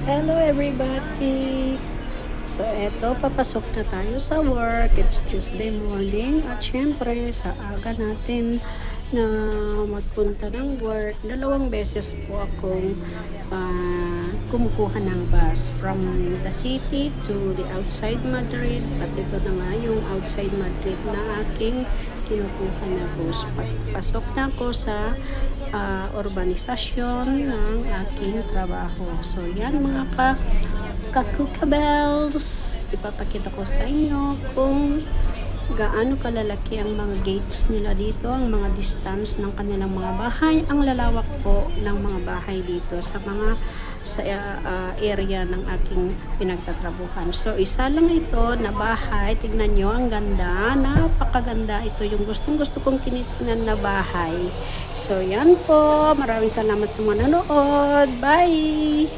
Hello everybody! So eto, papasok na tayo sa work. It's Tuesday morning at syempre sa aga natin na magpunta ng work, dalawang beses po akong kumukuha ng bus from the city to the outside Madrid. At ito na nga yung outside Madrid na aking kinukuha na bus. Pasok na ako sa urbanisasyon ng aking trabaho. So yan mga kakukabels, ipapakita ko sa inyo kung gaano kalalaki ang mga gates nila dito, ang mga distance ng kanilang mga bahay, ang lalawak po ng mga bahay dito sa area ng aking pinagtatrabuhan. So isa lang ito na bahay, tignan nyo, ang ganda, napakaganda ito, yung gustong gusto kong tinitingnan na bahay. So yan po, maraming salamat sa mga nanood, bye!